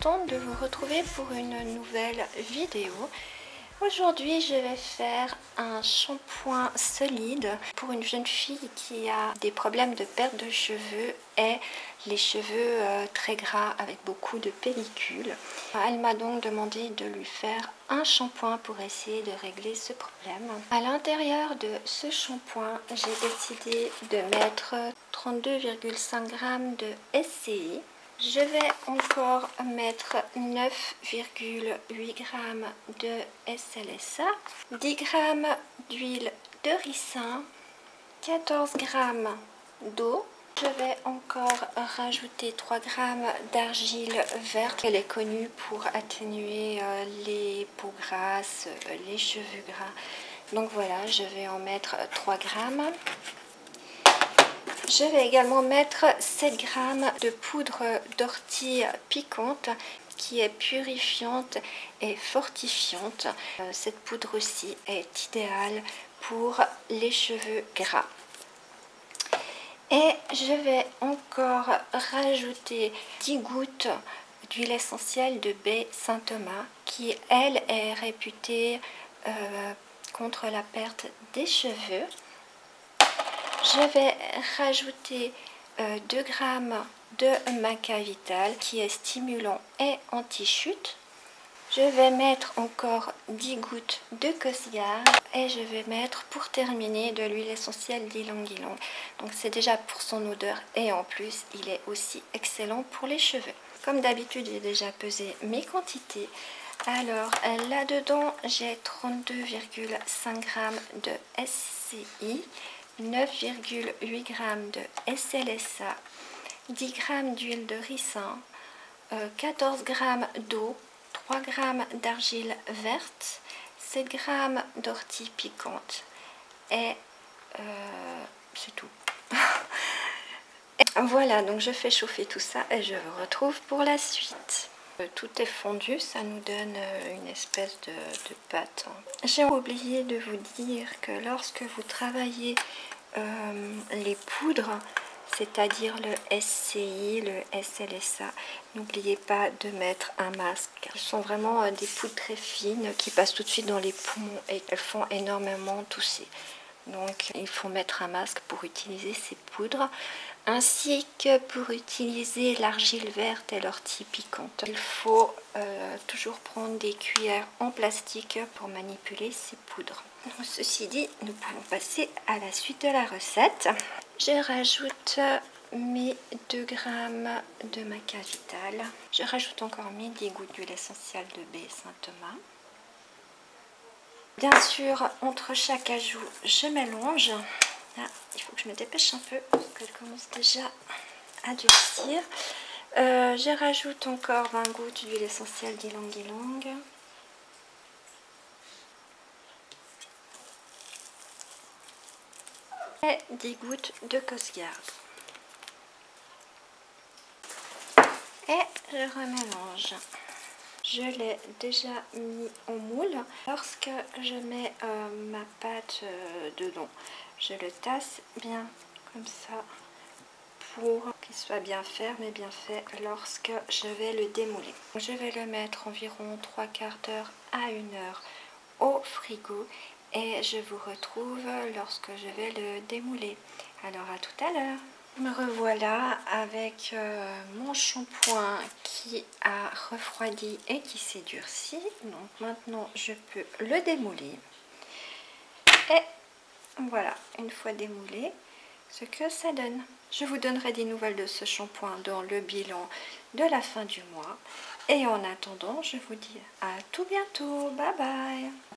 contente de vous retrouver pour une nouvelle vidéo. Aujourd'hui, je vais faire un shampoing solide pour une jeune fille qui a des problèmes de perte de cheveux et les cheveux très gras avec beaucoup de pellicules. Elle m'a donc demandé de lui faire un shampoing pour essayer de régler ce problème. À l'intérieur de ce shampoing, j'ai décidé de mettre 32,5 g de SCI. Je vais encore mettre 9,8 g de SLSA, 10 g d'huile de ricin, 14 g d'eau. Je vais encore rajouter 3 g d'argile verte. Elle est connue pour atténuer les peaux grasses, les cheveux gras. Donc voilà, je vais en mettre 3 g. Je vais également mettre 7 g de poudre d'ortie piquante qui est purifiante et fortifiante. Cette poudre aussi est idéale pour les cheveux gras. Et je vais encore rajouter 10 gouttes d'huile essentielle de baie Saint-Thomas qui, elle, est réputée contre la perte des cheveux. Je vais rajouter 2 g de maca vital qui est stimulant et anti-chute. Je vais mettre encore 10 gouttes de Cosgarde et je vais mettre pour terminer de l'huile essentielle d'ylang-ylang. Donc c'est déjà pour son odeur et en plus il est aussi excellent pour les cheveux. Comme d'habitude, j'ai déjà pesé mes quantités. Alors là-dedans, j'ai 32,5 g de SCI, 9,8 g de SLSA, 10 g d'huile de ricin, 14 g d'eau, 3 g d'argile verte, 7 g d'ortie piquante et c'est tout. Voilà, donc je fais chauffer tout ça et je vous retrouve pour la suite. Tout est fondu, ça nous donne une espèce de pâte. J'ai oublié de vous dire que lorsque vous travaillez les poudres, c'est-à-dire le SCI, le SLSA, n'oubliez pas de mettre un masque. Ce sont vraiment des poudres très fines qui passent tout de suite dans les poumons et elles font énormément tousser. Donc il faut mettre un masque pour utiliser ces poudres, ainsi que pour utiliser l'argile verte et l'ortie piquante. Il faut toujours prendre des cuillères en plastique pour manipuler ces poudres. Ceci dit, nous pouvons passer à la suite de la recette. Je rajoute mes 2 g de maca vital. Je rajoute encore mes 10 gouttes d'huile essentielle de baie Saint-Thomas. Bien sûr, entre chaque ajout, je mélange. Là, il faut que je me dépêche un peu parce qu'elle commence déjà à durcir. Je rajoute encore 20 gouttes d'huile essentielle d'ylang-ylang. Et 10 gouttes de Cosgarde. Et je remélange. Je l'ai déjà mis au moule. Lorsque je mets ma pâte dedans, je le tasse bien comme ça pour qu'il soit bien ferme et bien fait lorsque je vais le démouler. Je vais le mettre environ 3/4 d'heure à 1 heure au frigo et je vous retrouve lorsque je vais le démouler. Alors à tout à l'heure. Me revoilà avec mon shampoing qui a refroidi et qui s'est durci. Donc maintenant je peux le démouler. Et voilà, une fois démoulé, ce que ça donne. Je vous donnerai des nouvelles de ce shampoing dans le bilan de la fin du mois. Et en attendant, je vous dis à tout bientôt. Bye bye.